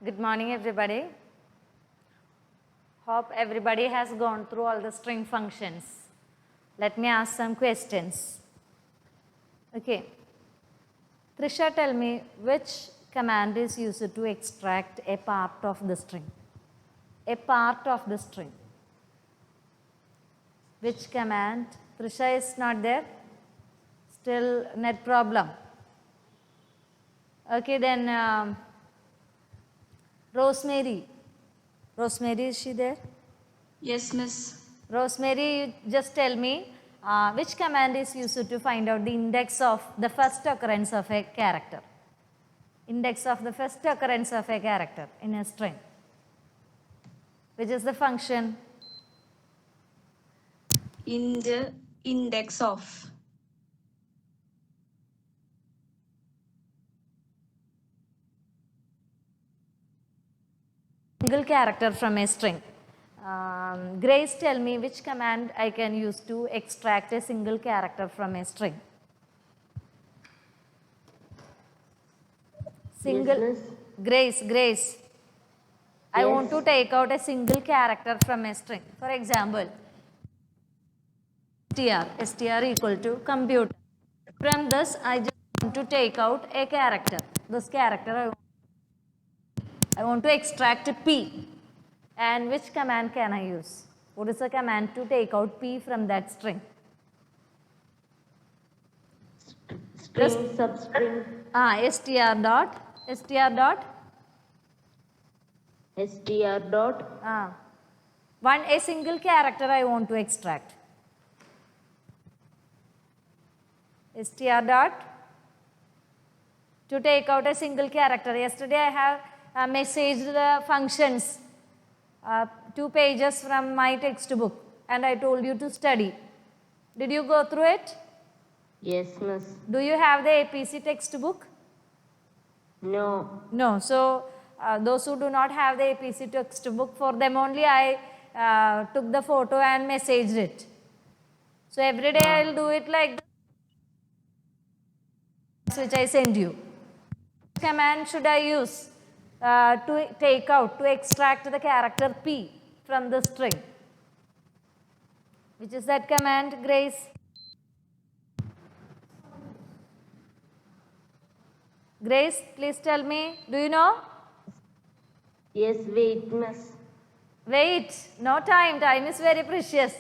Good morning, everybody. Hope everybody has gone through all the string functions. Let me ask some questions. Okay. Trisha, tell me which command is used to extract a part of the string? A part of the string. Which command? Trisha is not there? Still net problem. Okay, then Rosemary. Rosemary, is she there? Yes, miss. Rosemary, you just tell me which command is used to find out the index of the first occurrence of a character? Index of the first occurrence of a character in a string. Which is the function? In the index of. Single character from a string. Grace, tell me which command I can use to extract a single character from a string? Single. Yes, Grace. I want to take out a single character from a string. For example, str equal to computer. From this, I just want to take out a character. This character I want to extract P. And which command can I use? What is the command to take out P from that string? string substring str dot str dot a single character I want to extract. Str dot to take out a single character. Yesterday I have messaged the functions 2 pages from my textbook and I told you to study. Did you go through it? Yes, miss. Do you have the APC textbook? No. No. So those who do not have the APC textbook, for them only I took the photo and messaged it. So every day I will do it like this, which I send you. Which command should I use to take out, to extract the character P from the string? Which is that command, Grace? Grace, please tell me. Do you know? Yes, wait, miss. Wait, no time. Time is very precious.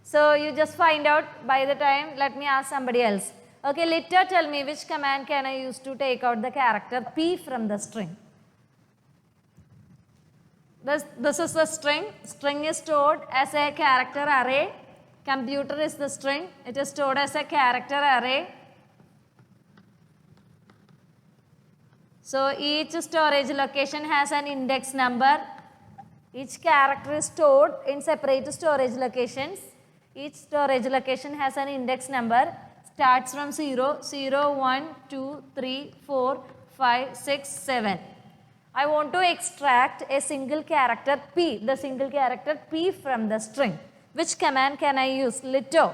So you just find out by the time. Let me ask somebody else. Okay, Litta, tell me which command can I use to take out the character P from the string? This is the string. String is stored as a character array. Computer is the string. It is stored as a character array. So each storage location has an index number. Each character is stored in separate storage locations. Each storage location has an index number. Starts from 0, 0, 1, 2, 3, 4, 5, 6, 7. I want to extract a single character P, the single character P from the string. Which command can I use? Lito.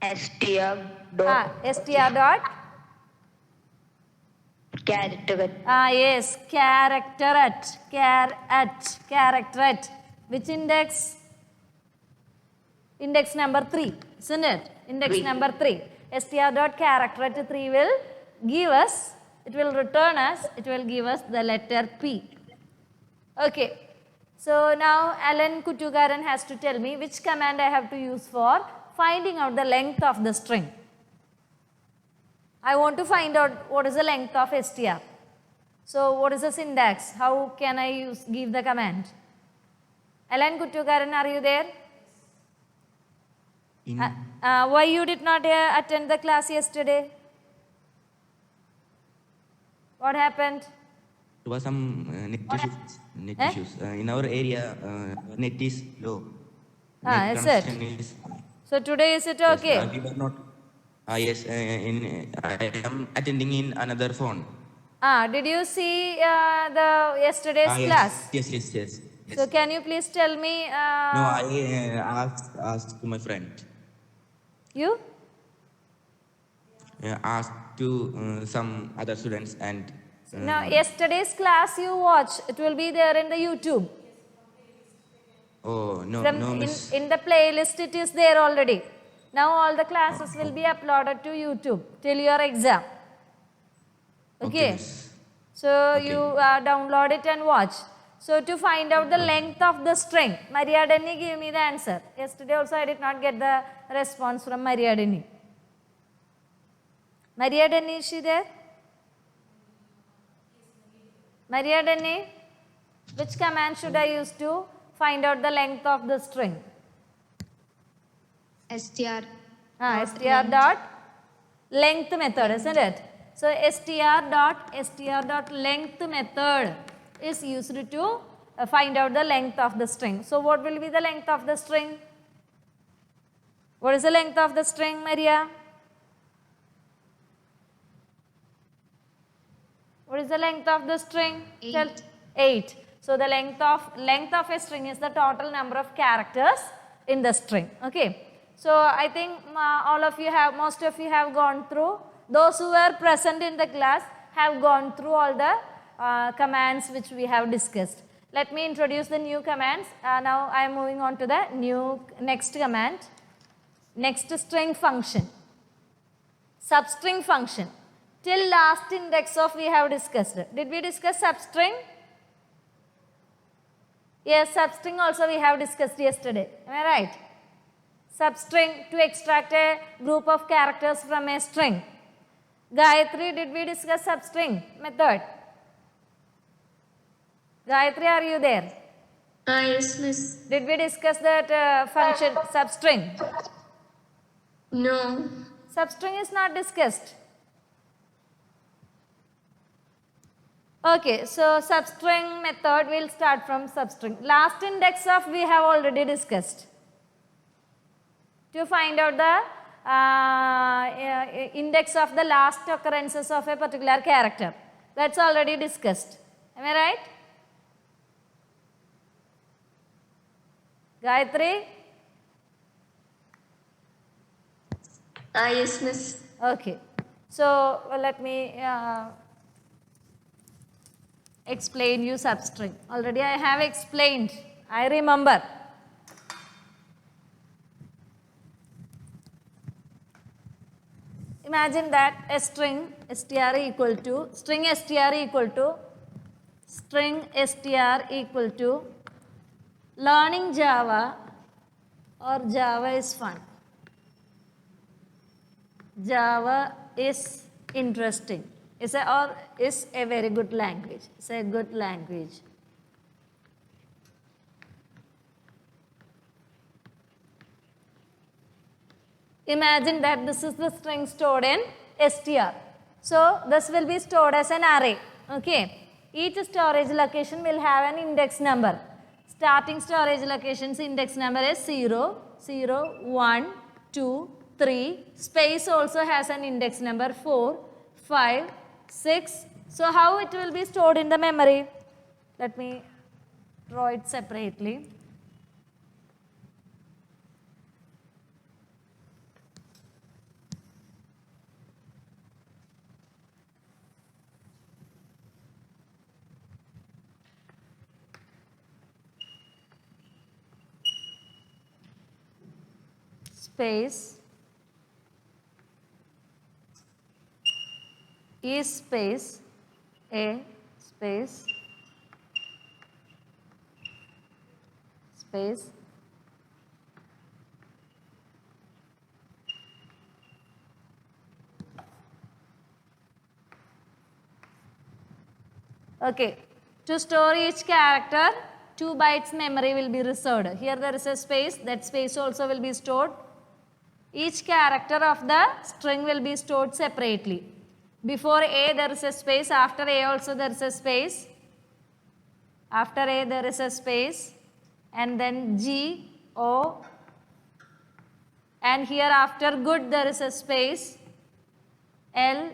str dot str dot character yes, character. Which index? Index number 3, isn't it? Index number 3. str dot character 3 will give us, it will return us, it will give us the letter P. Okay. So now Alan Kutugaran has to tell me which command I have to use for finding out the length of the string. I want to find out what is the length of str. So what is the syntax? How can I give the command? Alan Kutugaran, are you there? Why you did not attend the class yesterday? What happened? There was some net issues. In our area, net is low. Is it? So today is it okay? Yes, we were not. Yes, I am attending in another phone. Did you see the yesterday's class? Yes. So can you please tell me? No, I asked to my friend. You? Asked to some other students and Now, yesterday's class you watch, it will be there in the YouTube. Oh, no, From no, miss. in the playlist, it is there already. Now, all the classes will be uploaded to YouTube till your exam. Okay. miss. So, you download it and watch. So, to find out the length of the string, Maria Denny gave me the answer. Yesterday also I did not get the response from Maria Denny. Maria Denny, is she there? Maria Denny, which command should I use to find out the length of the string? str. Str dot length method, isn't it? So str dot length method is used to find out the length of the string. So what will be the length of the string? What is the length of the string, Maria? What is the length of the string? 8. Tell. 8. So the length of a string is the total number of characters in the string. Okay. So I think most of you have gone through. Those who were present in the class have gone through all the commands which we have discussed. Let me introduce the new commands. Now I am moving on to the next command. Next string function. Substring function. Till last index of we have discussed. Did we discuss substring? Yes, substring also we have discussed yesterday. Am I right? Substring, to extract a group of characters from a string. Gayatri, did we discuss substring method? Gayatri, are you there? Yes, miss. Did we discuss that function substring? No. Substring is not discussed. Okay, so substring method will start from substring. Last index of we have already discussed. To find out the index of the last occurrences of a particular character. That's already discussed. Am I right? Gayatri? Yes, miss. Okay. So let me explain you substring. Already I have explained. I remember. Imagine that a string str equal to learning Java or Java is fun. Java is interesting. Is a very good language. It's a good language. Imagine that this is the string stored in str. So this will be stored as an array. Okay. Each storage location will have an index number. Starting storage location's index number is 0, 0, 1, 2, 3. Space also has an index number 4, 5, 6. So how it will be stored in the memory? Let me draw it separately. Space is space a space space okay. To store each character, 2 bytes memory will be reserved. Here there is a space, that space also will be stored. Each character of the string will be stored separately. Before A there is a space, after A also there is a space. After A there is a space, and then G, O, and here after good there is a space. L,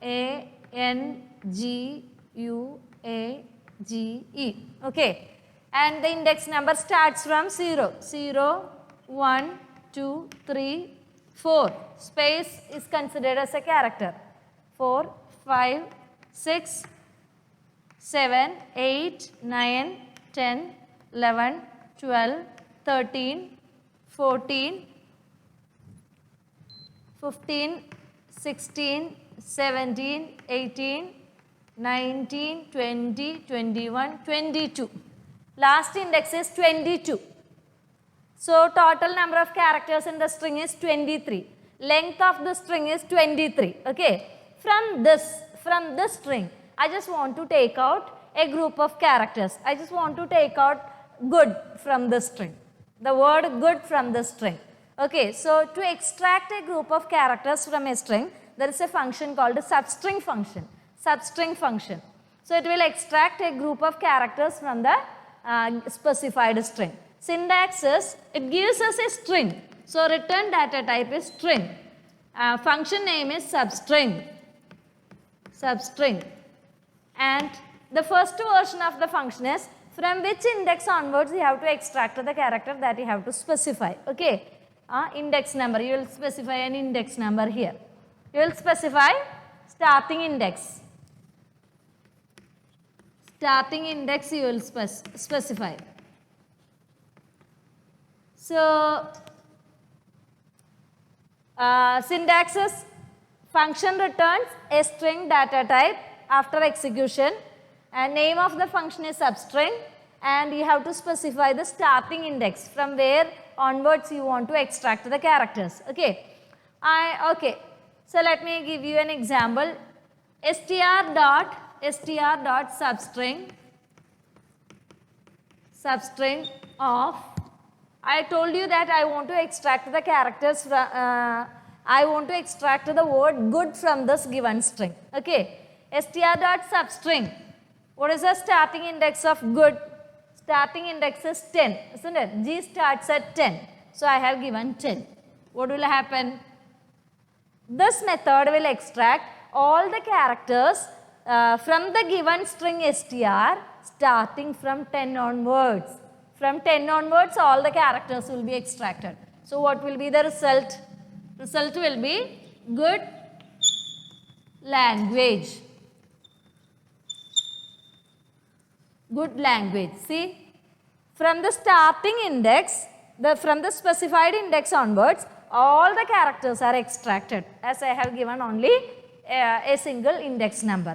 A, N, G, U, A, G, E. Okay. And the index number starts from 0. 0, 1, 2, 3, 4. Space is considered as a character. 4, 5, 6, 7, 8, 9, 10, 11, 12, 13, 14, 15, 16, 17, 18, 19, 20, 21, 22. Last index is 22. So total number of characters in the string is 23. Length of the string is 23. Okay. From this string, I just want to take out a group of characters. I just want to take out good from the string. The word good from the string. Okay. So to extract a group of characters from a string, there is a function called a substring function. Substring function. So it will extract a group of characters from the specified string. Syntax is, it gives us a string. So return data type is string. Function name is substring. Substring. And the first version of the function is from which index onwards you have to extract the character that you have to specify. Okay. Index number. You will specify an index number here. You will specify starting index. Starting index you will specify. So, syntax is function returns a string data type after execution, and name of the function is substring, and you have to specify the starting index from where onwards you want to extract the characters. Okay. Okay. So let me give you an example. Substring of, I told you that I want to extract the characters from, I want to extract the word good from this given string. Okay. str.substring. What is the starting index of good? Starting index is 10, isn't it? G starts at 10. So I have given 10. What will happen? This method will extract all the characters from the given string str starting from 10 onwards. From 10 onwards, all the characters will be extracted. So what will be the result? Result will be good language. Good language. See, from the starting index, from the specified index onwards, all the characters are extracted, as I have given only a single index number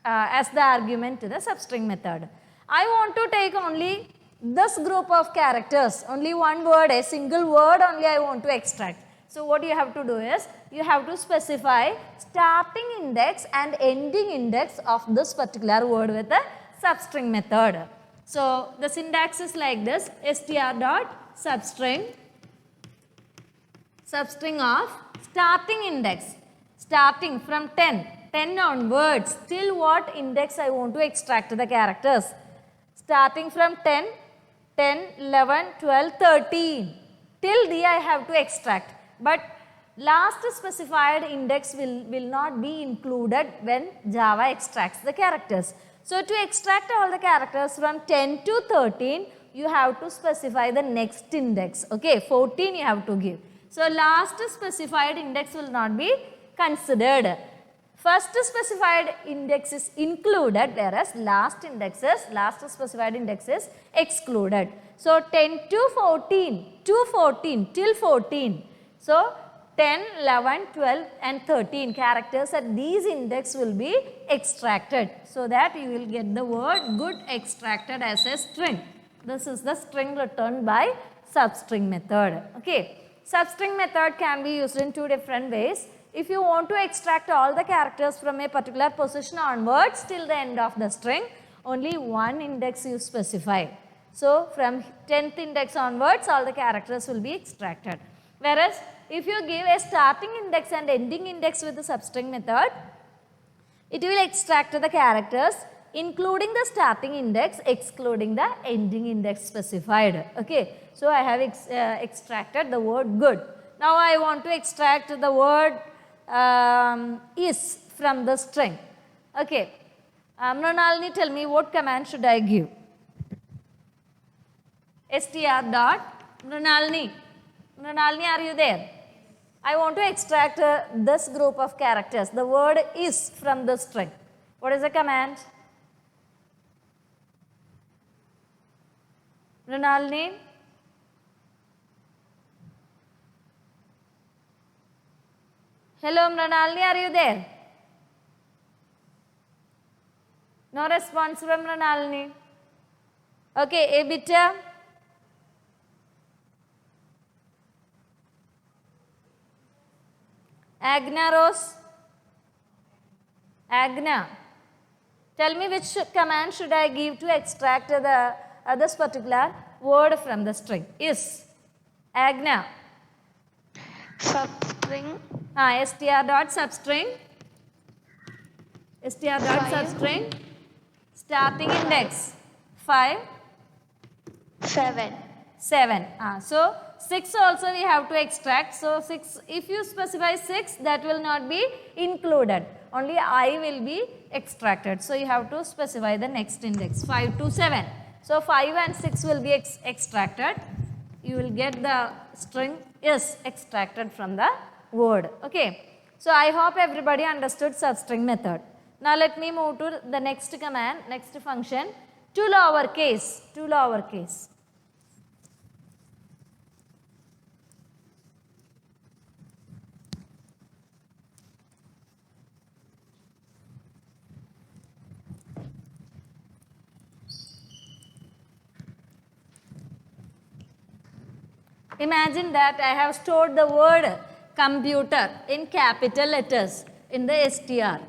as the argument to the substring method. I want to take only this group of characters, only one word, a single word only I want to extract. So what you have to do is, you have to specify starting index and ending index of this particular word with the substring method. So the syntax is like this, str.substring, substring of starting index, starting from 10 onwards, till what index I want to extract the characters. Starting from 10, 11, 12, 13, till D I have to extract. But last specified index will not be included when Java extracts the characters. So to extract all the characters from 10 to 13, you have to specify the next index. Okay, 14 you have to give. So last specified index will not be considered. First specified index is included, whereas last specified index is excluded. So 10 to 14, till 14. So 10, 11, 12 and 13 characters at these index will be extracted, so that you will get the word good extracted as a string. This is the string returned by substring method. Okay. Substring method can be used in two different ways. If you want to extract all the characters from a particular position onwards till the end of the string, only one index you specify. So from 10th index onwards, all the characters will be extracted. Whereas if you give a starting index and ending index with the substring method, it will extract the characters including the starting index, excluding the ending index specified. Okay. So I have extracted the word good. Now I want to extract the word is from the string. Okay. Mrinalini, tell me what command should I give? Mrinalini, are you there? I want to extract this group of characters. The word is from the string. What is the command? Mrinalini? Hello, Mrinalini, are you there? No response from Mrinalini. Okay, Abita? Agna Rose? Agna, tell me which command should I give to extract this particular word from the string? Is Agna. Substring. Str dot substring. Str dot substring. Starting index 5. 7. 7. So 6 also we have to extract. So 6, if you specify 6, that will not be included. Only I will be extracted. So you have to specify the next index 5 to 7. So 5 and 6 will be extracted. You will get the string is extracted from the word. Okay. So I hope everybody understood substring method. Now let me move to the next command, next function, to lowercase, to lowercase. Imagine that I have stored the word computer in capital letters in the str.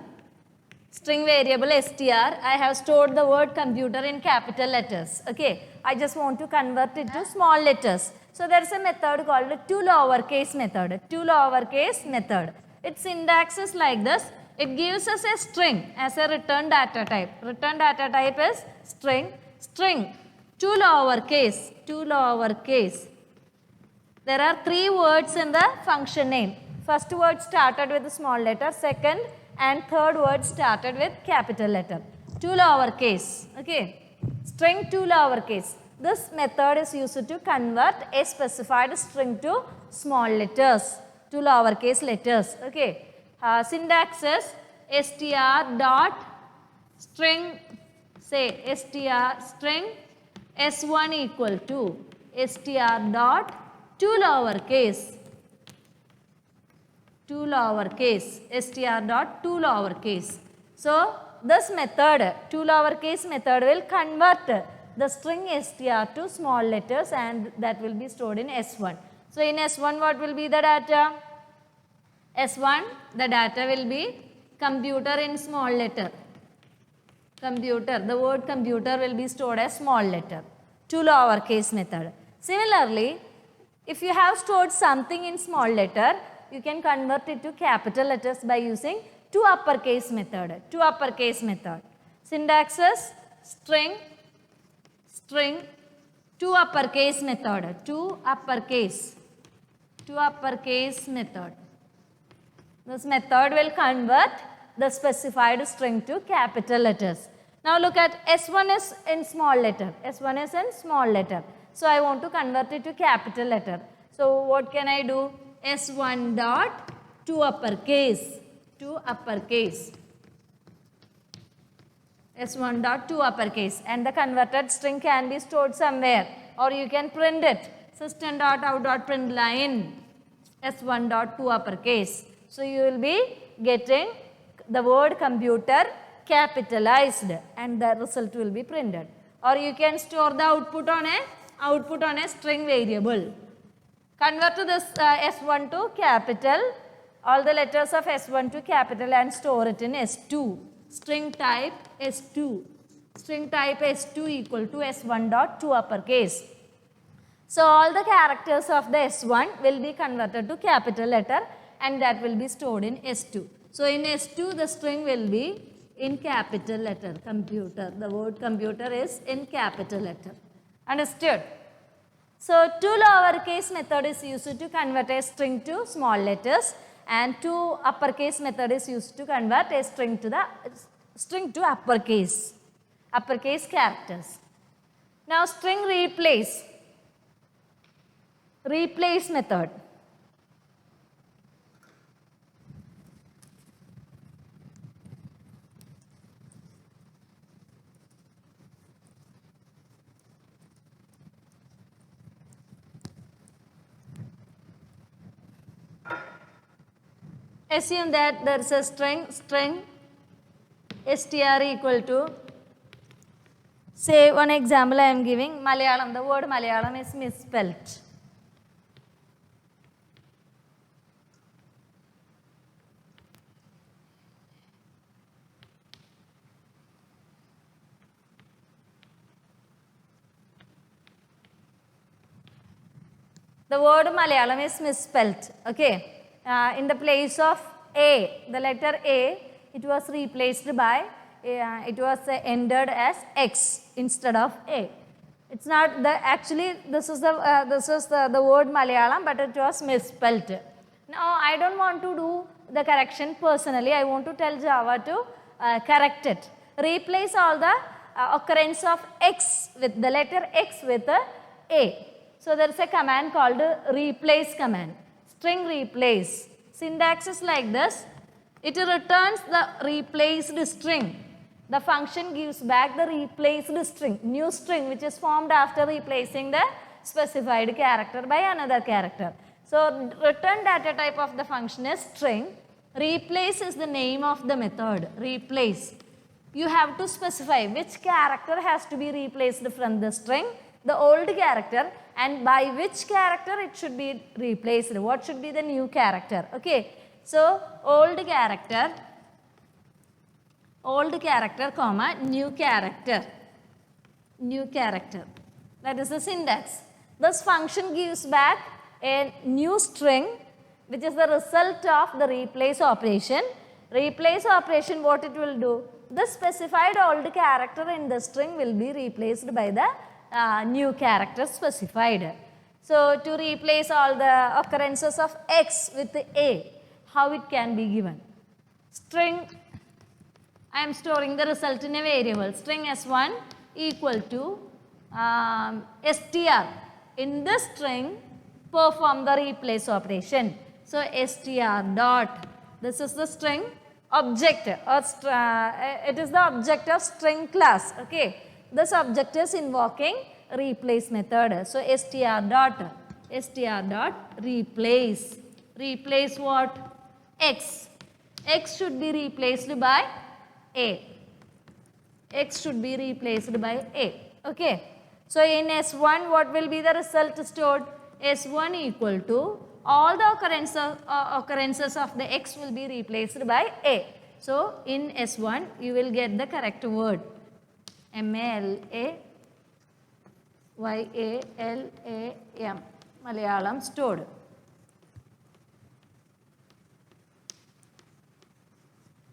String variable str, I have stored the word computer in capital letters. Okay, I just want to convert it to small letters. So there is a method called to lowercase method. To lowercase method. Its syntax is like this. It gives us a string as a return data type. Return data type is string. String to lowercase. To lowercase. There are 3 words in the function name. First word started with a small letter, second and third word started with capital letter. To lowercase. Okay. String to lowercase. This method is used to convert a specified string to small letters, to lowercase letters. Okay. Syntax is str dot string, say str string s1 equal to str dot to lowercase, str dot to lowercase. So this method, to lowercase method, will convert the string str to small letters and that will be stored in S1. So in S1 what will be the data? S1 the data will be computer in small letter. Computer, the word computer will be stored as small letter. To lowercase method. Similarly, if you have stored something in small letter, you can convert it to capital letters by using to uppercase method. To uppercase method. Syntax is string, string, to uppercase method. To uppercase method. This method will convert the specified string to capital letters. Now look at S1 is in small letter. S1 is in small letter. So I want to convert it to capital letter. So what can I do? S1 dot to uppercase. To uppercase. S1 dot to uppercase. And the converted string can be stored somewhere. Or you can print it. System dot out dot print line. S1 dot to uppercase. So you will be getting the word computer capitalized and the result will be printed. Or you can store the output on a string variable. Convert to this S1 to capital, all the letters of S1 to capital and store it in S2. String type S2. String type S2 equal to S1 dot to uppercase. So all the characters of the S1 will be converted to capital letter and that will be stored in S2. So in S2 the string will be in capital letter, computer. The word computer is in capital letter. Understood? So to lowercase method is used to convert a string to small letters and to uppercase method is used to convert a string to uppercase characters. Now string replace method. Assume that there is a string str equal to, say one example I am giving, Malayalam, the word Malayalam is misspelt. The word Malayalam is misspelt, okay. In the place of A, the letter A, it was replaced by, it was entered as X instead of A. It's not the, actually this is the word Malayalam, but it was misspelt. Now I don't want to do the correction personally, I want to tell Java to correct it. Replace all the occurrence of X with the letter X with A. So there is a command called replace command, string replace. Syntax is like this. It returns the replaced string. The function gives back the replaced string, new string which is formed after replacing the specified character by another character. So return data type of the function is string. Replace is the name of the method, replace. You have to specify which character has to be replaced from the string, the old character, and by which character it should be replaced, what should be the new character, okay. So old character comma new character, that is the syntax. This function gives back a new string which is the result of the replace operation. Replace operation, what it will do? The specified old character in the string will be replaced by the new character specified. So to replace all the occurrences of X with A, how it can be given? String, I am storing the result in a variable, string S1 equal to str. In this string, perform the replace operation. So str dot, this is the string object, or it is the object of string class, okay. This object is invoking replace method. So str dot replace. Replace what? X. X should be replaced by A. X should be replaced by A. Okay. So in S1, what will be the result stored? S1 equal to all the occurrences of the X will be replaced by A. So in S1, you will get the correct word. MALAYALAM, Malayalam stored.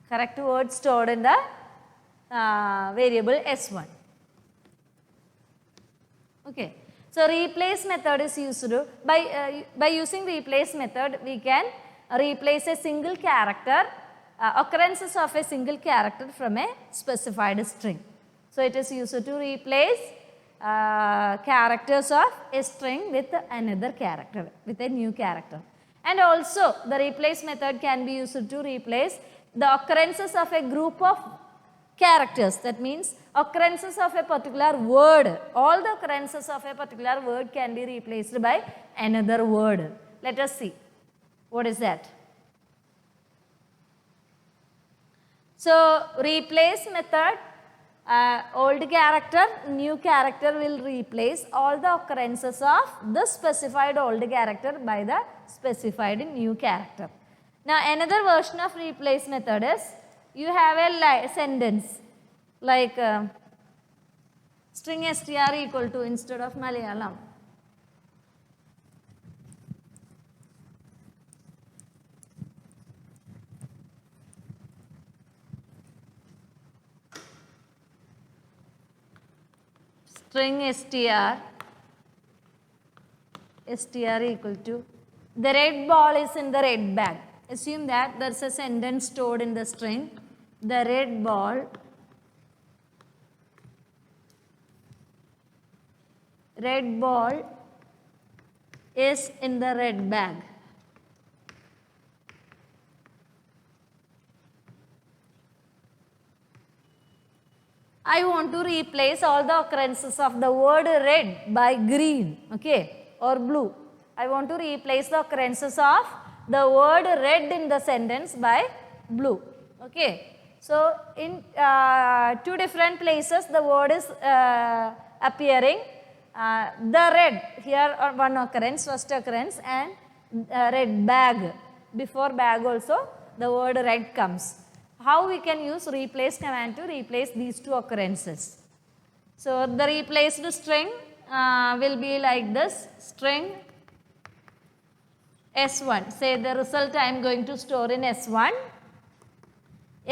Correct word stored in the variable S1. Okay. So replace method is used by using replace method, we can replace a single character, occurrences of a single character from a specified string. So it is used to replace characters of a string with another character, with a new character. And also the replace method can be used to replace the occurrences of a group of characters. That means occurrences of a particular word. All the occurrences of a particular word can be replaced by another word. Let us see. What is that? So replace method, old character, new character will replace all the occurrences of the specified old character by the specified new character. Now another version of replace method is, you have a sentence like string str equal to, instead of Malayalam, string str equal to, the red ball is in the red bag. Assume that there is a sentence stored in the string, the red ball is in the red bag. I want to replace all the occurrences of the word red by green, okay, or blue. I want to replace the occurrences of the word red in the sentence by blue. Okay. So in two different places the word is appearing. The red here on one occurrence, first occurrence, and red bag. Before bag also the word red comes. How we can use replace command to replace these two occurrences? So the replaced string will be like this, string S1. Say the result I am going to store in S1.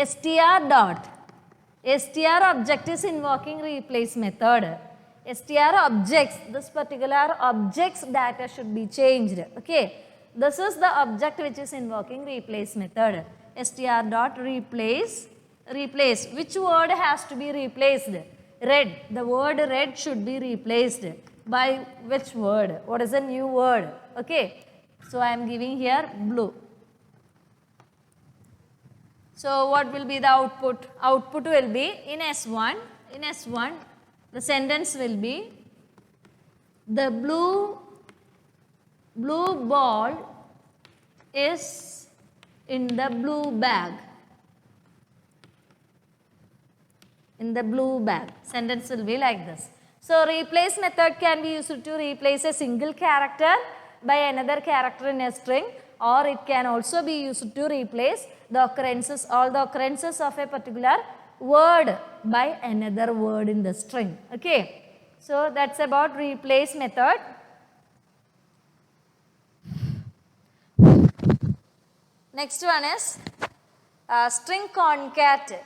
str dot. str object is invoking replace method. str objects, this particular object's data should be changed. Okay. This is the object which is invoking replace method. str dot replace. Replace. Which word has to be replaced? Red. The word red should be replaced by which word? What is a new word? Okay. So I am giving here blue. So what will be the output? Output will be in S1. In S1 the sentence will be the blue ball is in the blue bag. In the blue bag. Sentence will be like this. So replace method can be used to replace a single character by another character in a string, or it can also be used to replace the occurrences, all the occurrences of a particular word by another word in the string. Okay. So that's about replace method. Next one is string concat.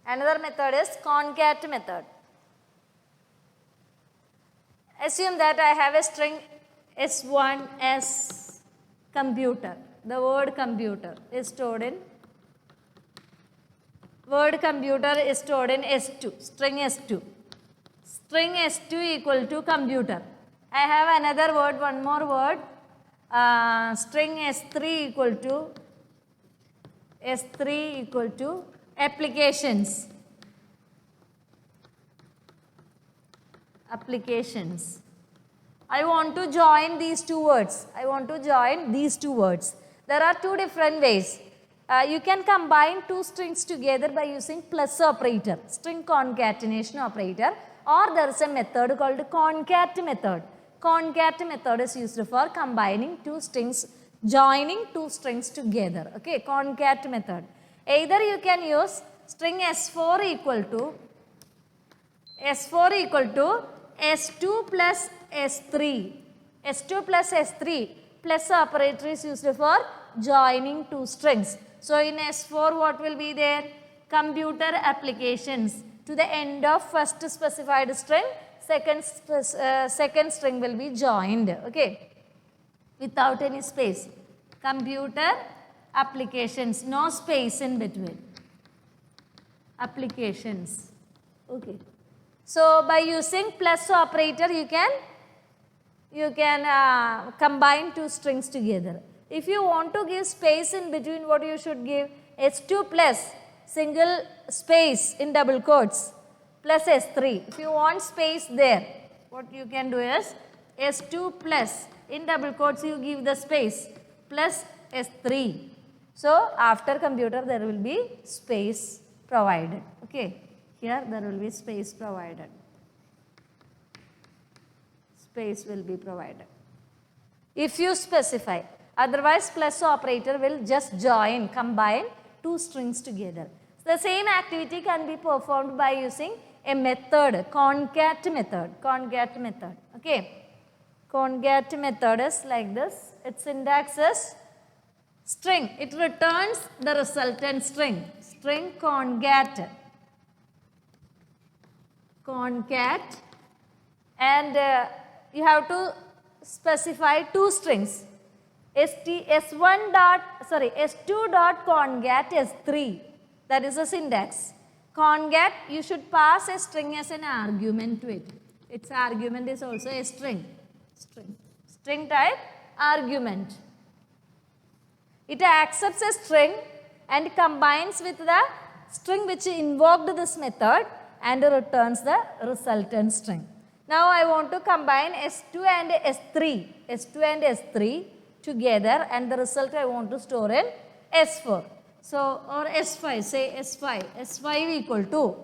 Another method is concat method. Assume that I have a string S1 as computer. The word computer is stored in S2, string S2. String S2 equal to computer. I have another word, one more word, string S3 equal to applications. I want to join these two words. There are two different ways. You can combine two strings together by using plus operator, string concatenation operator, or there is a method called concat method. Concat method is used for combining two strings, joining two strings together. Okay, concat method. Either you can use string S4 equal to S2 plus S3. S2 plus S3 plus operator is used for joining two strings. So in S4 what will be there? Computer applications. To the end of first specified string, second string will be joined. Okay, without any space. Computer applications, no space in between. Applications. Okay. So by using plus operator you can combine two strings together. If you want to give space in between, what you should give? S2 plus single space in double quotes plus S3. If you want space there, what you can do is S2 plus in double quotes you give the space plus S3. So after computer there will be space provided. Okay. Here there will be space provided. Space will be provided. If you specify, otherwise plus operator will just combine two strings together. The same activity can be performed by using a method, concat method. Okay. Concat method is like this. Its syntax is string. It returns the resultant string. String concat. And you have to specify two strings. S2 dot concat S3. That is the syntax. Concat, you should pass a string as an argument to it. Its argument is also a string. String type argument. It accepts a string and combines with the string which invoked this method and returns the resultant string. Now I want to combine S2 and S3. together and the result I want to store in S4. So, or S5, say S5, S5 equal to,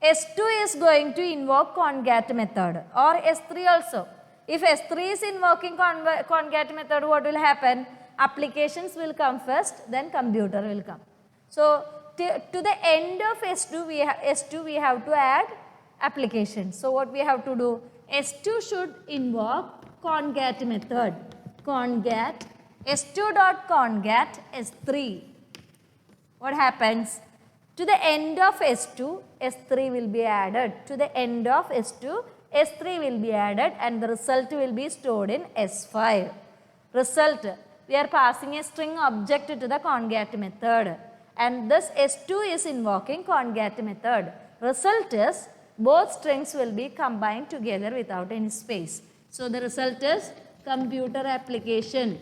S2 is going to invoke concat method or S3 also. If S3 is invoking concat method, what will happen? Applications will come first, then computer will come. So, to the end of S2 we have to add applications. So, what we have to do? S2 should invoke concat method. Concat S2.concat S3. What happens? To the end of S2, S3 will be added. To the end of S2, S3 will be added and the result will be stored in S5. Result, we are passing a string object to the concat method and thus S2 is invoking concat method. Result is both strings will be combined together without any space. So, the result is computer application.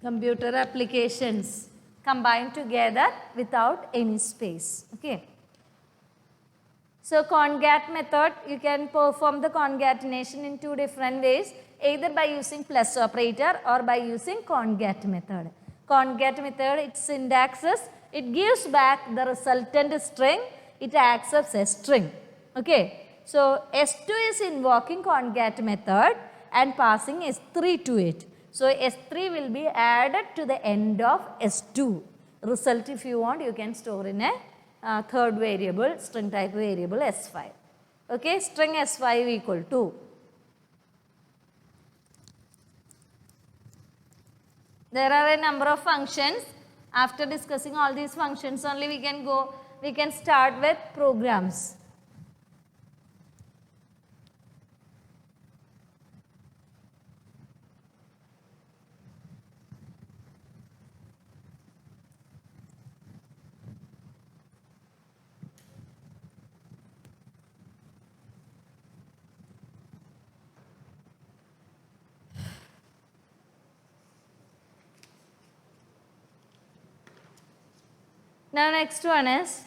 Computer applications combined together without any space. Okay. So, concat method, you can perform the concatenation in two different ways, either by using plus operator or by using concat method. Concat method, its syntax is, it gives back the resultant string, it accepts a string. Okay. So, S2 is invoking concat method and passing S3 to it. So, S3 will be added to the end of S2. Result, if you want, you can store in a third variable, string type variable S5. Okay, string S5 equal to. There are a number of functions. After discussing all these functions only we can start with programs. Now, next one is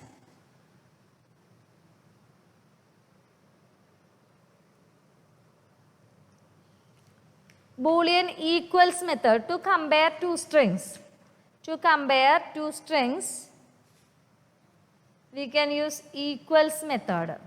Boolean equals method to compare two strings. To compare two strings, we can use equals method.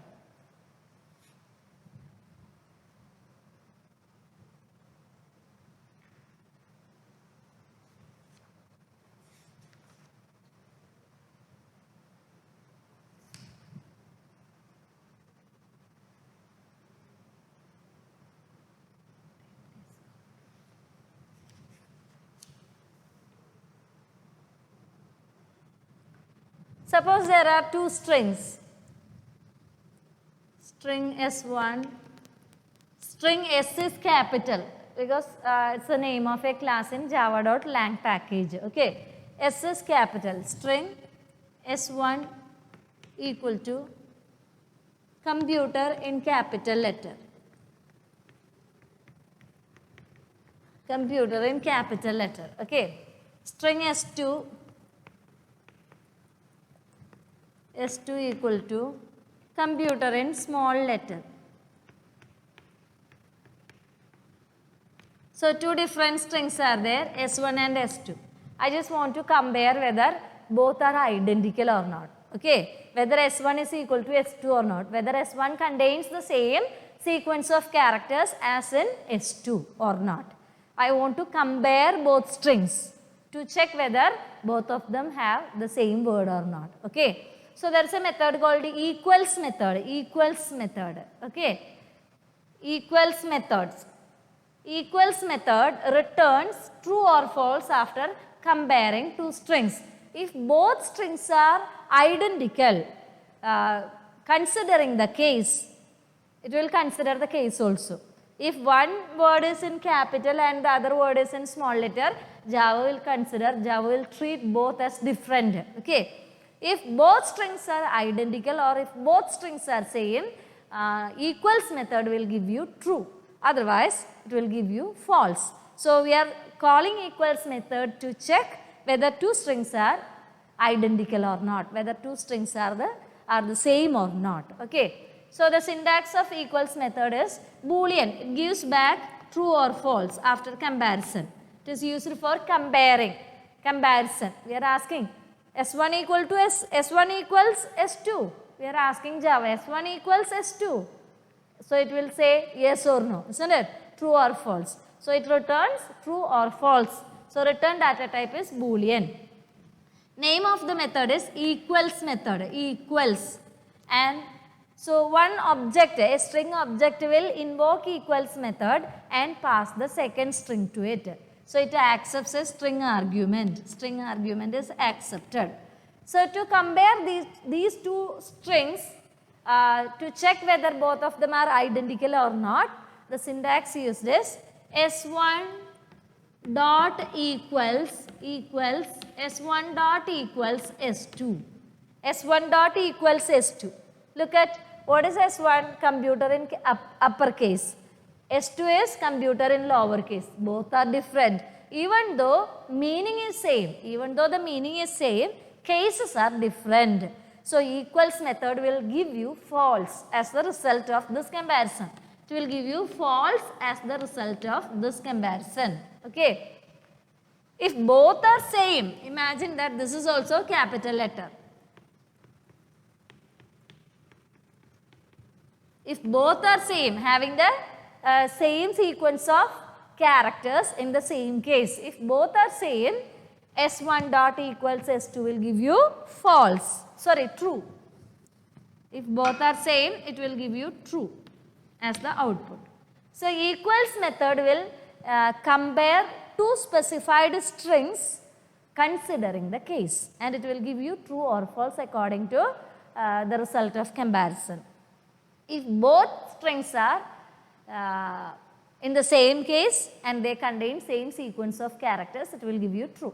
Suppose there are two strings, string S1, string S is capital because it's the name of a class in java.lang package. Okay, S is capital, string S1 equal to computer in capital letter. Computer in capital letter. Okay, string S2 equal to computer in small letter. So, two different strings are there, S1 and S2. I just want to compare whether both are identical or not. Okay, whether S1 is equal to S2 or not, whether S1 contains the same sequence of characters as in S2 or not. I want to compare both strings to check whether both of them have the same word or not. Okay. So, there is a method called equals method, okay. Equals methods. Equals method returns true or false after comparing two strings. If both strings are identical, considering the case, it will consider the case also. If one word is in capital and the other word is in small letter, Java will treat both as different, okay. If both strings are identical or if both strings are same, equals method will give you true, otherwise it will give you false. So, we are calling equals method to check whether two strings are identical or not, whether two strings are the are the same or not. Okay. So the syntax of equals method is Boolean. It gives back true or false after comparison. It is used for comparing. Comparison. We are asking S1 equal to S1 equals S2. We are asking Java S1 equals S2. So it will say yes or no, isn't it? True or false. So it returns true or false. So return data type is Boolean. Name of the method is equals method. Equals. And so one object, a string object will invoke equals method and pass the second string to it. So it accepts a string argument. String argument is accepted. So to compare these two strings, to check whether both of them are identical or not, the syntax used is S1 dot equals S1 dot equals S2. S1 dot equals S2. Look at what is S1? Computer in uppercase. S2 is computer in lowercase. Both are different. Even though meaning is same, cases are different. So equals method will give you false as the result of this comparison. It will give you false as the result of this comparison. Okay. If both are same, imagine that this is also capital letter. If both are same, having the same sequence of characters in the same case. If both are same, S1 dot equals S2 will give you false. Sorry, true. If both are same, it will give you true as the output. So equals method will compare two specified strings considering the case, and it will give you true or false according to the result of comparison. If both strings are in the same case and they contain same sequence of characters, it will give you true.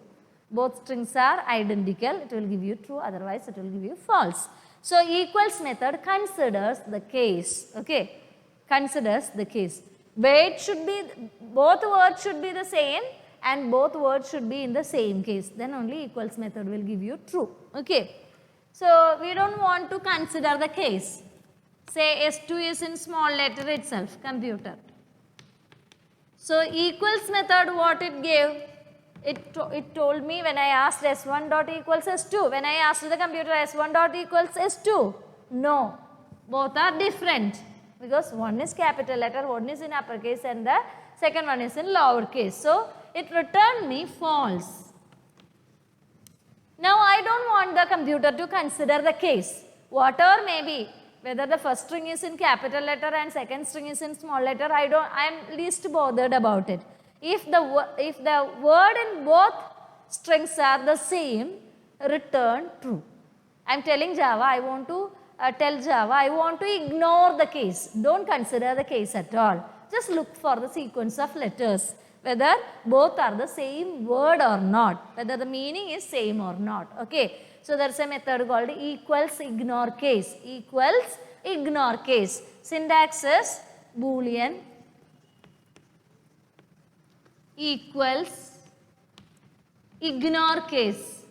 Both strings are identical, it will give you true, otherwise it will give you false. So equals method considers the case. Okay, considers the case. Where it should be, both words should be the same and both words should be in the same case. Then only equals method will give you true. Okay. So we don't want to consider the case. Say S2 is in small letter itself, computer. So equals method, what it gave? It told me when I asked S1 dot equals S2. When I asked the computer S1 dot equals S2. No, both are different because one is capital letter, one is in uppercase and the second one is in lowercase. So it returned me false. Now I don't want the computer to consider the case. Whatever may be, whether the first string is in capital letter and second string is in small letter, I am least bothered about it. If the word in both strings are the same, return true. I am telling Java, I want to tell Java, I want to ignore the case. Don't consider the case at all. Just look for the sequence of letters, whether both are the same word or not, whether the meaning is same or not. Okay. So there is a method called equals ignore case. Equals ignore case. Syntax is Boolean equals ignore case.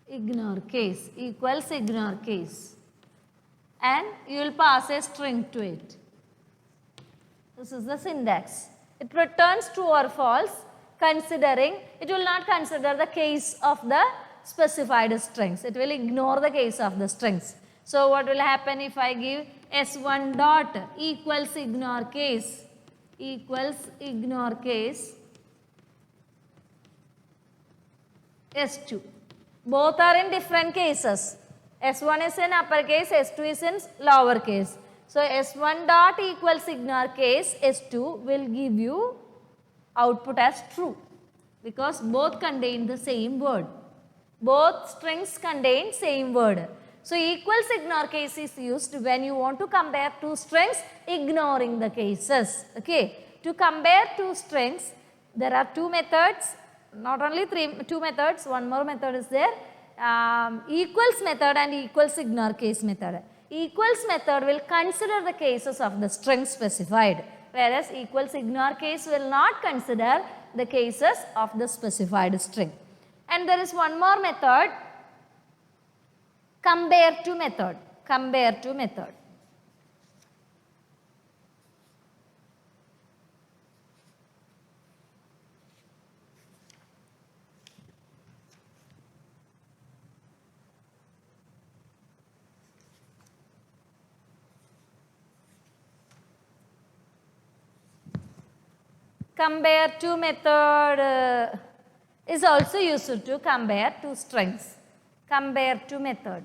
Ignore case equals ignore case. And you will pass a string to it. This is the syntax. It returns true or false, considering, it will not consider the case of the specified strings. It will ignore the case of the strings. So what will happen if I give S1 dot equals ignore case S2. Both are in different cases. S1 is in uppercase, S2 is in lowercase. So S1 dot equals ignore case S2 will give you output as true because both contain the same word. Both strings contain same word. So equals ignore case is used when you want to compare two strings ignoring the cases. Okay. To compare two strings, there are two methods, not only two methods, one more method is there. Equals method and equals ignore case method. Equals method will consider the cases of the string specified, whereas equals ignore case will not consider the cases of the specified string. And there is one more method Compare to method. Compare to method. Compare to method is also used to compare two strings. Compare to method.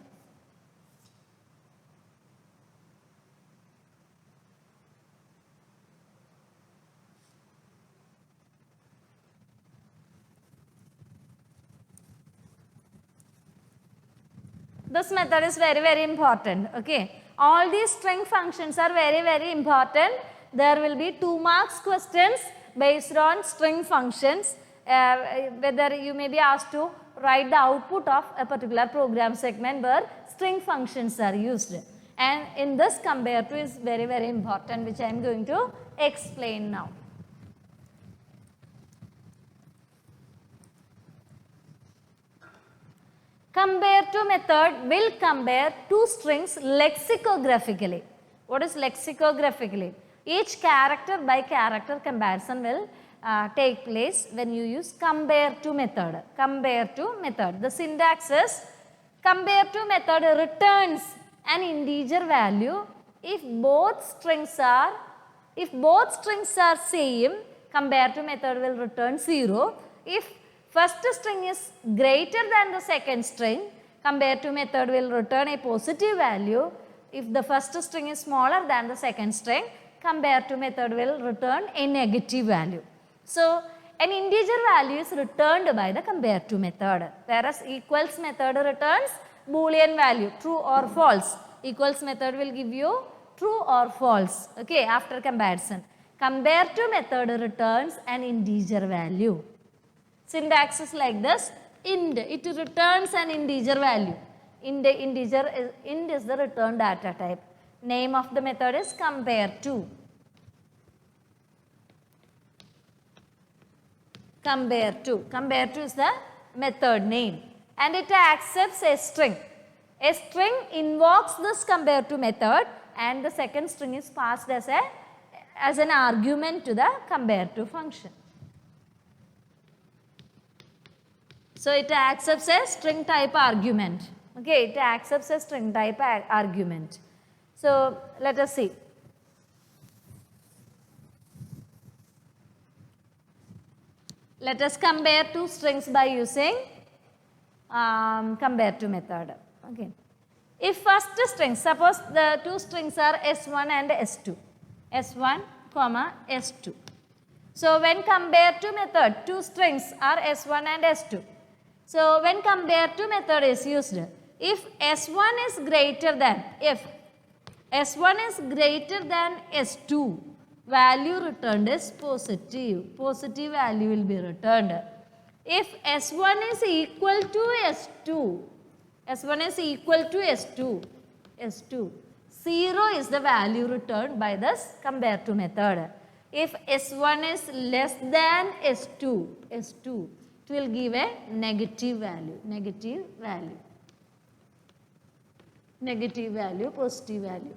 This method is very important. Okay. All these string functions are very important. There will be 2 marks questions based on string functions. Whether you may be asked to write the output of a particular program segment where string functions are used. And in this compare to is very important, which I am going to explain now. Compare to method will compare two strings lexicographically. What is lexicographically? Each character by character comparison will take place when you use compare to method. Compare to method. The syntax is compare to method returns an integer value if both strings are same. Compare to method will return 0. If first string is greater than the second string, compare to method will return a positive value. If the first string is smaller than the second string, compare to method will return a negative value. So, an integer value is returned by the compare to method, whereas equals method returns Boolean value, true or false. Equals method will give you true or false, okay, after comparison. Compare to method returns an integer value. Syntax is like this, int, it returns an integer value. Int is the return data type. Name of the method is compare to. Compare to is the method name, and it accepts a string. A string invokes this compare to method, and the second string is passed as an argument to the compare to function. So it accepts a string type argument. Okay, it accepts a string type argument. So let us see. Let us compare two strings by using compare to method. Okay. If first string, suppose the two strings are S1 and S2. S1, S2. So when compare to method, two strings are S1 and S2. So when compare to method is used, if S1 is greater than, S2, value returned is positive. Positive value will be returned. If S1 is equal to S2, S2, 0 is the value returned by this compare to method. If S1 is less than S2, it will give a negative value, positive value.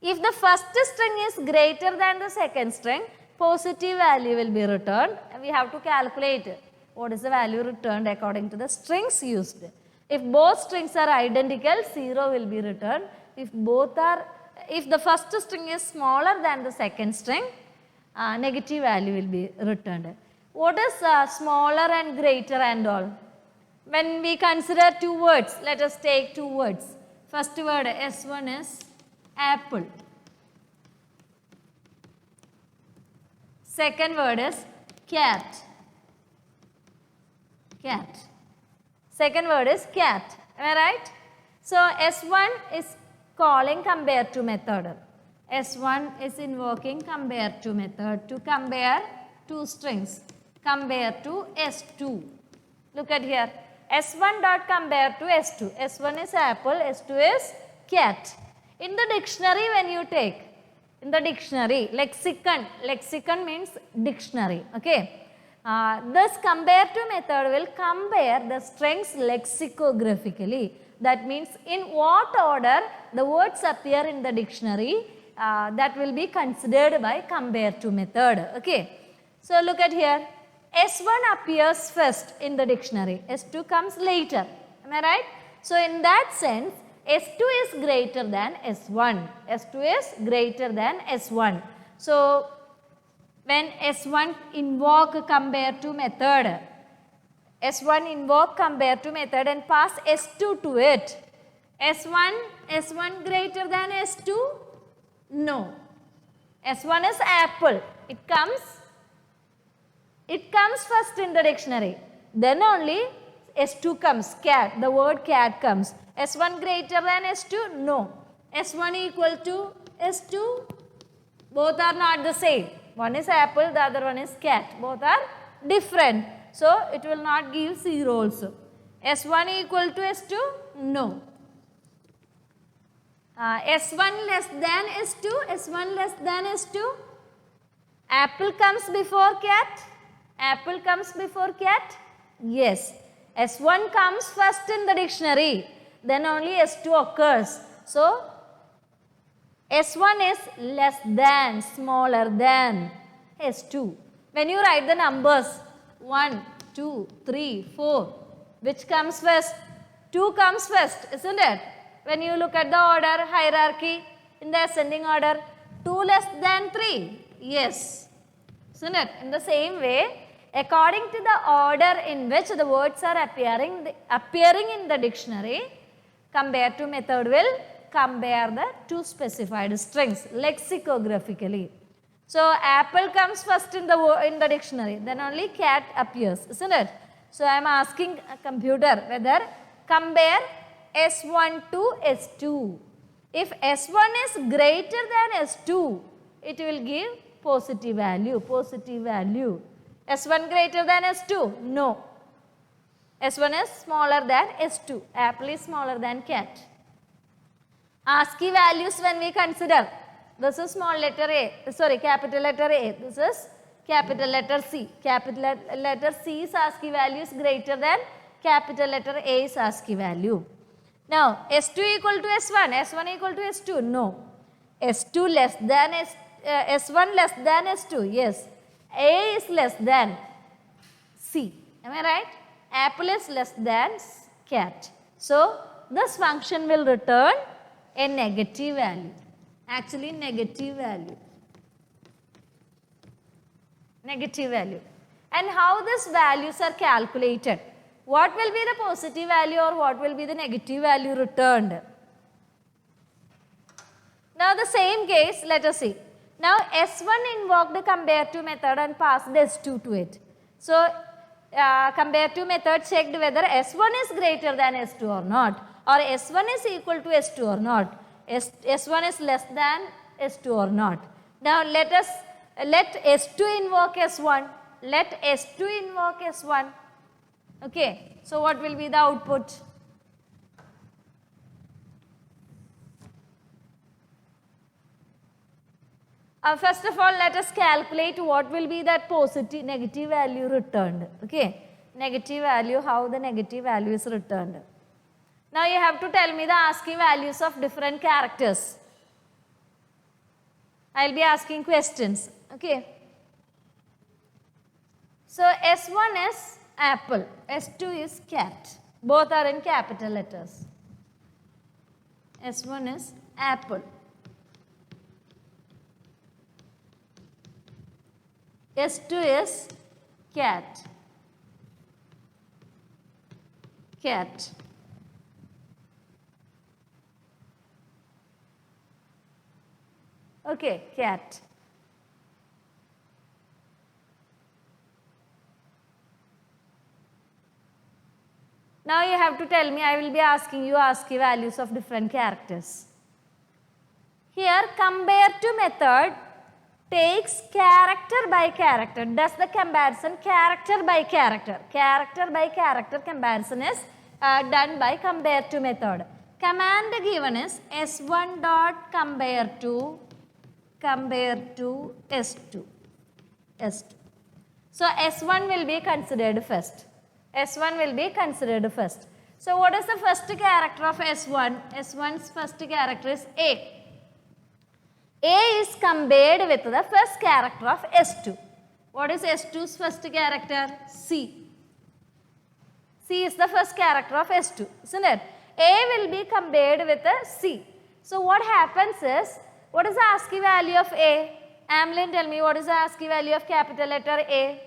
If the first string is greater than the second string, positive value will be returned. We have to calculate what is the value returned according to the strings used. If both strings are identical, 0 will be returned. If the first string is smaller than the second string, negative value will be returned. What is smaller and greater and all? When we consider two words, let us take two words. First word S1 is apple. Second word is cat. Second word is cat. Am I right? So S1 is calling compare to method. S1 is invoking compare to method to compare two strings. Compare to S2. Look at here. S1 dot compare to S2. S1 is apple, S2 is cat. In the dictionary, when you take, in the dictionary, lexicon means dictionary, okay. This compare to method will compare the strings lexicographically. That means in what order the words appear in the dictionary, that will be considered by compare to method. Okay. So look at here. S1 appears first in the dictionary. S2 comes later. Am I right? So in that sense, S2 is greater than S1. S2 is greater than S1. So when S1 invoke compare to method, S1 invoke compare to method and pass S2 to it. S1 greater than S2? No. S1 is apple. It comes first in the dictionary. Then only S2 comes, cat, the word cat comes. S1 greater than S2? No. S1 equal to S2? Both are not the same. One is apple, the other one is cat. Both are different. So it will not give 0 also. S1 equal to S2? No. S1 less than S2? S1 less than S2? Apple comes before cat? Apple comes before cat? Yes. S1 comes first in the dictionary. Then only S2 occurs. So S1 is less than, smaller than S2. When you write the numbers 1, 2, 3, 4, which comes first? 2 comes first, isn't it? When you look at the order hierarchy in the ascending order, 2 less than 3. Yes. Isn't it? In the same way, according to the order in which the words are appearing in the dictionary, compare to method will compare the two specified strings lexicographically. So apple comes first in the dictionary, then only cat appears, isn't it? So I am asking a computer whether compare S1 to S2. If S1 is greater than S2, it will give positive value, positive value. S1 greater than S2? No. S1 is smaller than S2. Apple is smaller than cat. ASCII values when we consider. This is small letter A, sorry, capital letter A. This is capital letter C. Capital letter C's ASCII value is greater than capital letter A's ASCII value. Now, S2 equal to S1. S1 equal to S2? No. S2 less than S1 less than S2? Yes. A is less than C. Am I right? Apple is less than cat. So, this function will return a negative value. Actually, negative value. Negative value. And how these values are calculated? What will be the positive value or what will be the negative value returned? Now, the same case, let us see. Now, S1 invoked the compare to method and passed S2 to it. So, compare to method checked whether S1 is greater than S2 or not, or S1 is equal to S2 or not, S1 is less than S2 or not. Now, let S2 invoke S1, let S2 invoke S1. Okay, so what will be the output? First of all, let us calculate what will be that positive, negative value returned. Okay, negative value, how the negative value is returned. Now you have to tell me the ASCII values of different characters. I will be asking questions. Okay. So S1 is apple, S2 is cat. Both are in capital letters. S1 is apple. S2 is cat. Cat. Okay, cat. Now you have to tell me, I will be asking you ASCII values of different characters. Here, compare to method takes character by character, does the comparison character by character. Character by character comparison is done by compare to method. Command given is S1 dot compare to S2. So S1 will be considered first. S1 will be considered first. So what is the first character of S1? S1's first character is A. A is compared with the first character of S2. What is S2's first character? C. C is the first character of S2, isn't it? A will be compared with a C. So what happens is, what is the ASCII value of A? Amlin, tell me, what is the ASCII value of capital letter A?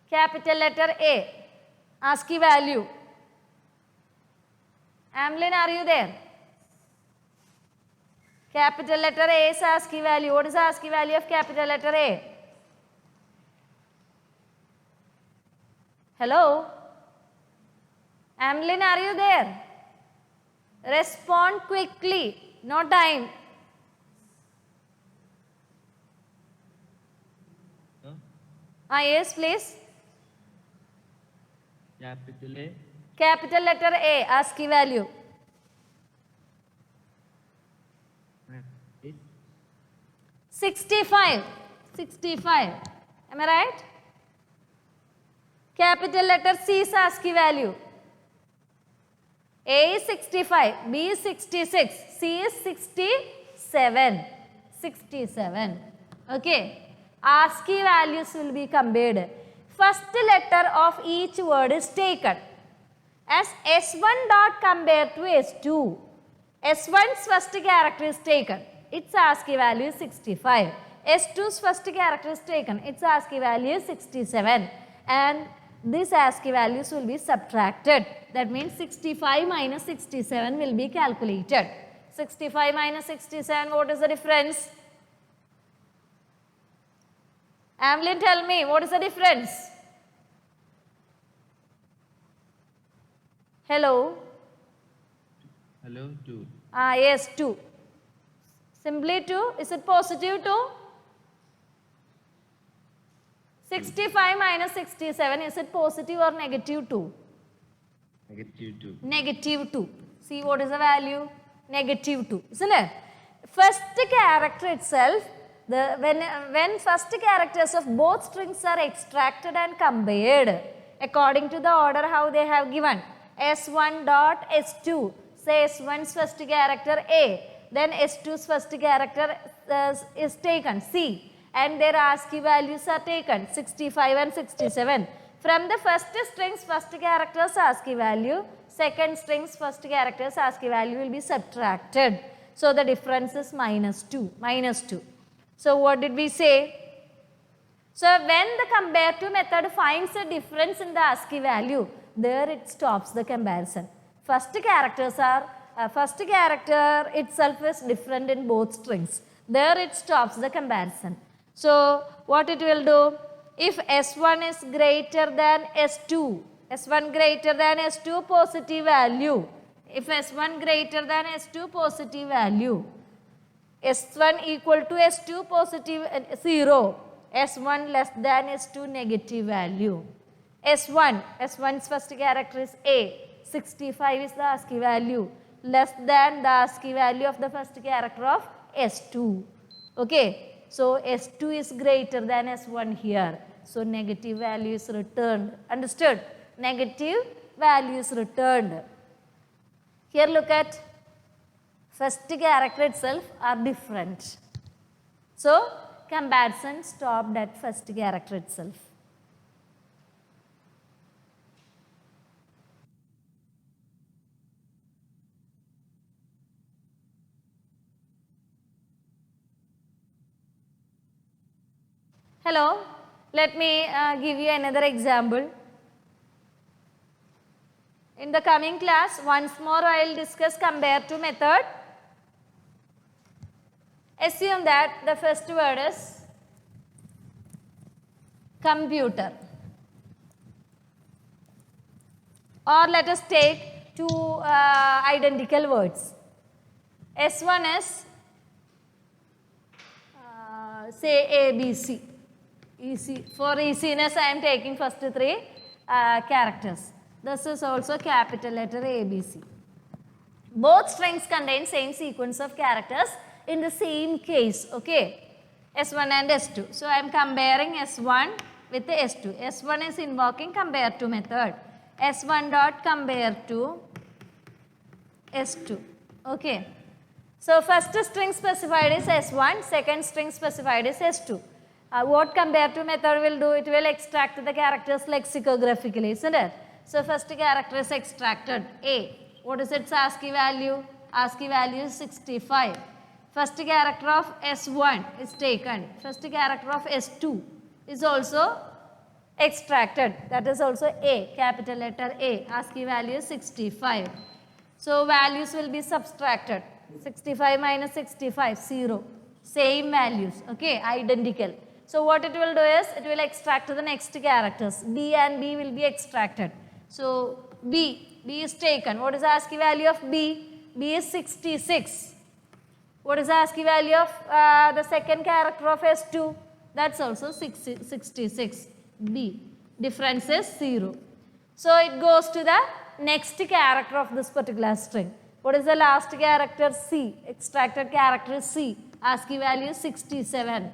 Capital letter A. ASCII value. Amlin, are you there? Capital letter A is ASCII value. What is the ASCII value of capital letter A? Hello? Amlin, are you there? Respond quickly. No time. Yes, please. Capital A. Capital letter A, ASCII value. Is 65. 65. Am I right? Capital letter C is ASCII value. A is 65, B is 66, C is 67. 67. Okay. ASCII values will be compared. First letter of each word is taken. As S1 dot compared to S2, S1's first character is taken. Its ASCII value is 65. S2's first character is taken. Its ASCII value is 67. And these ASCII values will be subtracted. That means 65 minus 67 will be calculated. 65 minus 67, what is the difference? Amlin, tell me, what is the difference? Hello? hello 2. Yes, 2. Simply 2. Is it positive 2? 65 minus 67, is it positive or negative 2? Negative 2. Negative 2. See what is the value? Negative 2, isn't it? First character itself, when first characters of both strings are extracted and compared according to the order how they have given, S1 dot S2, say S1's first character A, then S2's first character is taken C, and their ASCII values are taken 65 and 67. From the first string's first character's ASCII value, second string's first character's ASCII value will be subtracted. So the difference is minus 2. Minus 2. So what did we say? So when the compare to method finds a difference in the ASCII value, there it stops the comparison. First character itself is different in both strings. There it stops the comparison. So what it will do? If S1 is greater than S2, S1 greater than S2 positive value. If S1 greater than S2 positive value, S1 equal to S2 positive 0, S1 less than S2 negative value. S1's first character is A, 65 is the ASCII value, less than the ASCII value of the first character of S2. Okay, so S2 is greater than S1 here. So negative value is returned. Understood? Negative value is returned. Here look at first character itself are different. So comparison stopped at first character itself. Hello, let me give you another example. In the coming class, once more I will discuss compare to method. Assume that the first word is computer. Or let us take two identical words. S1 is say ABC. Easy. For easiness, I am taking first three characters. This is also capital letter ABC. Both strings contain same sequence of characters in the same case. Okay, S1 and S2. So I am comparing S1 with S2. S1 is invoking compare to method. S1 dot compare to S2. Okay. So first string specified is S1, second string specified is S2. What compare to method will do? It will extract the characters lexicographically, isn't it? So first character is extracted, A. What is its ASCII value? ASCII value is 65. First character of S1 is taken. First character of S2 is also extracted. That is also A, capital letter A. ASCII value is 65. So values will be subtracted. 65 minus 65, 0. Same values, okay, identical. So what it will do is, it will extract the next characters. B and B will be extracted. So B is taken. What is the ASCII value of B? B is 66. What is the ASCII value of the second character of S2? That's also 66. B. Difference is 0. So it goes to the next character of this particular string. What is the last character? C. Extracted character is C. ASCII value is 67.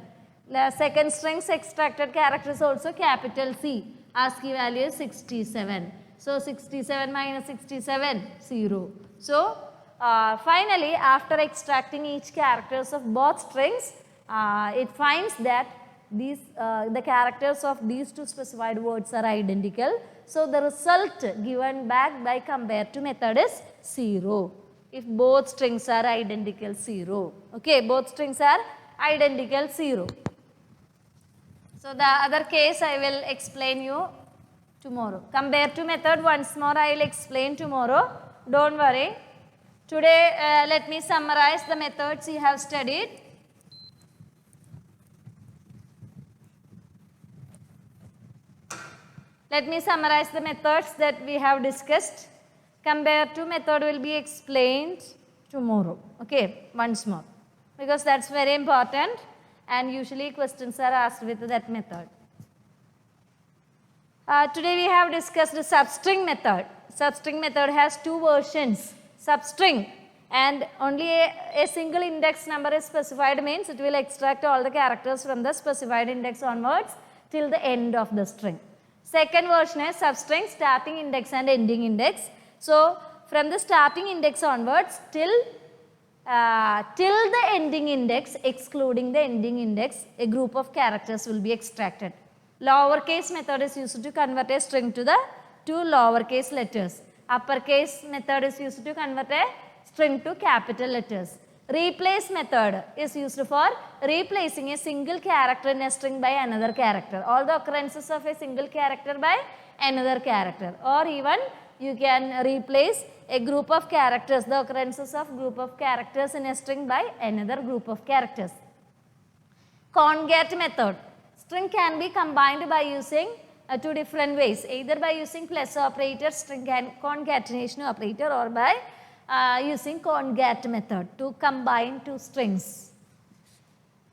The second string's extracted character is also capital C. ASCII value is 67. So 67 minus 67, 0. So finally, after extracting each characters of both strings, it finds that these the characters of these two specified words are identical. So the result given back by compare to method is 0. If both strings are identical, 0. Okay, both strings are identical, 0. So the other case I will explain you tomorrow. Compare to method once more I will explain tomorrow. Don't worry. Today let me summarize the methods you have studied. Let me summarize the methods that we have discussed. Compare to method will be explained tomorrow. Okay, once more. Because that's very important and usually questions are asked with that method. Today we have discussed the substring method. Substring method has two versions. Substring and only a single index number is specified means it will extract all the characters from the specified index onwards till the end of the string. Second version is substring starting index and ending index. So from the starting index onwards till the ending index, excluding the ending index, a group of characters will be extracted. Lowercase method is used to convert a string to the two lowercase letters. Uppercase method is used to convert a string to capital letters. Replace method is used for replacing a single character in a string by another character. All the occurrences of a single character by another character. Or even you can replace a group of characters, the occurrences of group of characters in a string by another group of characters. Concat method. String can be combined by using two different ways, either by using plus operator, string concatenation operator, or by using concat method to combine two strings.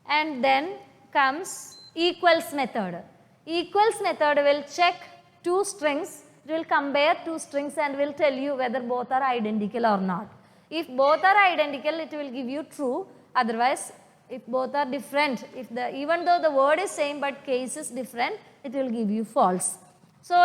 And then comes equals method. Equals method will check two strings, it will compare two strings and will tell you whether both are identical or not. If both are identical, it will give you true. Otherwise, if both are different, even though the word is same but case is different, it will give you false. So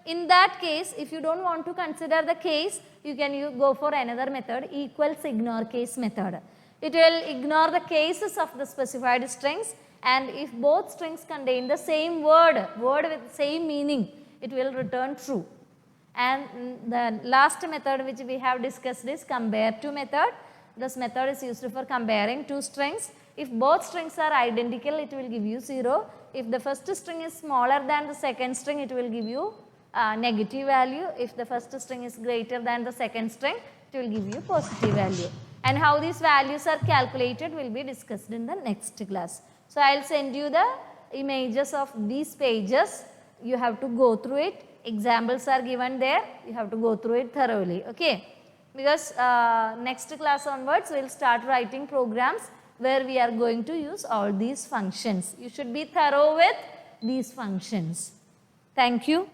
in that case, if you don't want to consider the case, you can go for another method, equals ignore case method. It will ignore the cases of the specified strings, and if both strings contain the same word with same meaning, it will return true. And the last method which we have discussed is compare to method. This method is used for comparing two strings. If both strings are identical, it will give you 0. If the first string is smaller than the second string, it will give you negative value. If the first string is greater than the second string, it will give you positive value. And how these values are calculated will be discussed in the next class. So I will send you the images of these pages. You have to go through it. Examples are given there. You have to go through it thoroughly. Okay. Because next class onwards, we will start writing programs where we are going to use all these functions. You should be thorough with these functions. Thank you.